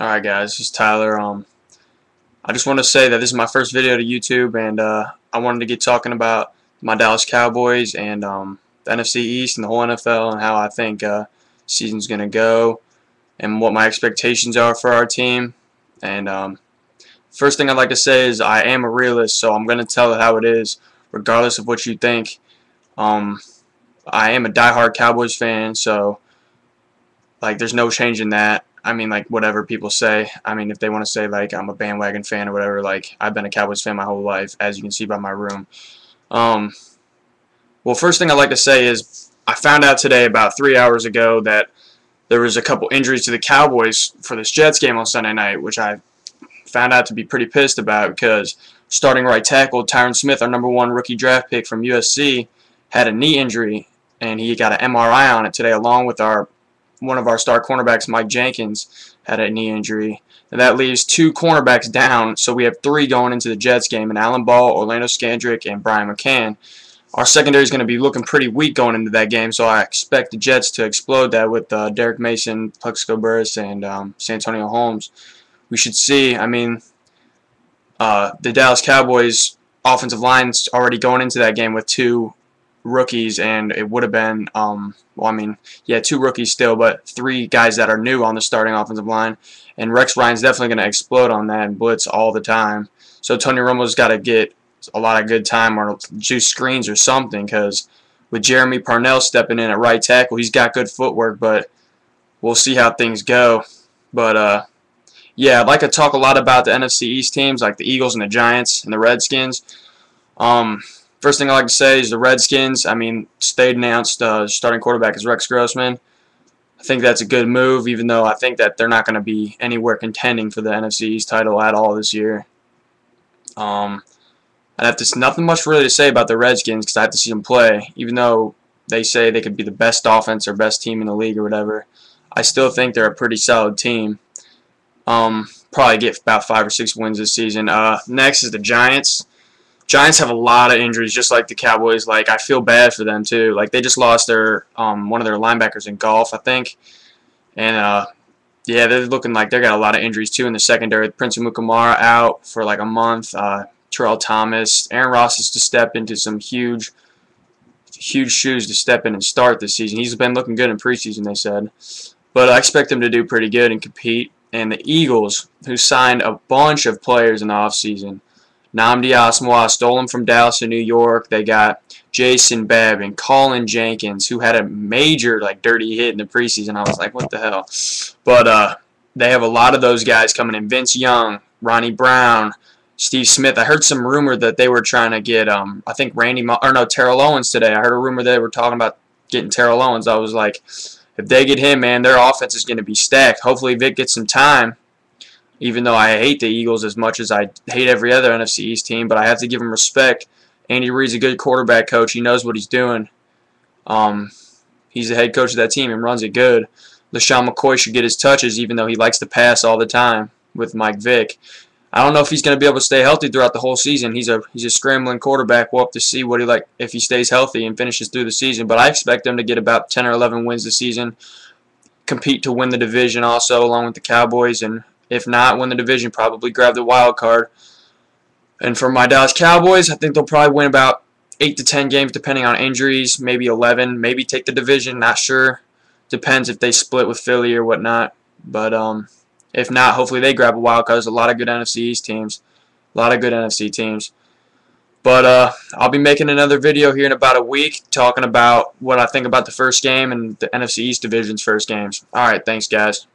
Alright guys, this is Tyler. I just want to say that this is my first video to YouTube, and I wanted to get talking about my Dallas Cowboys and the NFC East and the whole NFL and how I think season's going to go and what my expectations are for our team. And first thing I'd like to say is I am a realist, so I'm going to tell it how it is regardless of what you think. I am a diehard Cowboys fan, so like there's no changing that. I mean, like, whatever people say. I mean, if they want to say, like, I'm a bandwagon fan or whatever, like, I've been a Cowboys fan my whole life, as you can see by my room. Well, first thing I'd like to say is I found out today, about 3 hours ago, that there was a couple injuries to the Cowboys for this Jets game on Sunday night, which I found out to be pretty pissed about because starting right tackle Tyron Smith, our #1 rookie draft pick from USC, had a knee injury, and he got an MRI on it today, along with one of our star cornerbacks, Mike Jenkins, had a knee injury. And that leaves 2 cornerbacks down, so we have 3 going into the Jets game, and Alan Ball, Orlando Scandrick, and Brian McCann. Our secondary is going to be looking pretty weak going into that game, so I expect the Jets to explode that with Derek Mason, Plexico Burress, and Santonio Holmes. We should see, I mean, the Dallas Cowboys offensive line's already going into that game with 2 rookies, and it would have been, well, I mean, yeah, 2 rookies still, but 3 guys that are new on the starting offensive line, and Rex Ryan's definitely going to explode on that and blitz all the time. So Tony Romo's got to get a lot of good time or juice screens or something, because with Jeremy Parnell stepping in at right tackle, he's got good footwork, but we'll see how things go. But yeah, I'd like to talk a lot about the NFC East teams, like the Eagles and the Giants and the Redskins. First thing I like to say is the Redskins. I mean, they announced starting quarterback is Rex Grossman. I think that's a good move, even though I think that they're not going to be anywhere contending for the NFC East title at all this year. I have nothing much really to say about the Redskins because I have to see them play. Even though they say they could be the best offense or best team in the league or whatever, I still think they're a pretty solid team. Probably get about 5 or 6 wins this season. Next is the Giants. Giants have a lot of injuries, just like the Cowboys. Like, I feel bad for them too. Like, they just lost their one of their linebackers in golf, I think, and yeah, they're looking like they got a lot of injuries too in the secondary. Prince Amukamara out for like a month. Terrell Thomas, Aaron Ross is to step into some huge shoes to step in and start this season. He's been looking good in preseason, they said, but I expect him to do pretty good and compete. And the Eagles, who signed a bunch of players in the offseason. Nnamdi Asomugha stole him from Dallas and New York. They got Jason Babb and Colin Jenkins, who had a major dirty hit in the preseason. I was like, what the hell? But they have a lot of those guys coming in. Vince Young, Ronnie Brown, Steve Smith. I heard some rumor that they were trying to get I think Terrell Owens today. I heard a rumor they were talking about getting Terrell Owens. I was like, if they get him, man, their offense is going to be stacked. Hopefully Vic gets some time. Even though I hate the Eagles as much as I hate every other NFC East team, but I have to give him respect. Andy Reid's a good quarterback coach. He knows what he's doing. He's the head coach of that team and runs it good. LaShawn McCoy should get his touches, even though he likes to pass all the time with Mike Vick. I don't know if he's going to be able to stay healthy throughout the whole season. He's a scrambling quarterback. We'll have to see what if he stays healthy and finishes through the season. But I expect him to get about 10 or 11 wins this season, compete to win the division also, along with the Cowboys, and if not, win the division, probably grab the wild card. And for my Dallas Cowboys, I think they'll probably win about 8 to 10 games, depending on injuries, maybe 11, maybe take the division, not sure. Depends if they split with Philly or whatnot. But if not, hopefully they grab a wild card. There's a lot of good NFC East teams, a lot of good NFC teams. But I'll be making another video here in about a week, talking about what I think about the first game and the NFC East division's first games. All right, thanks, guys.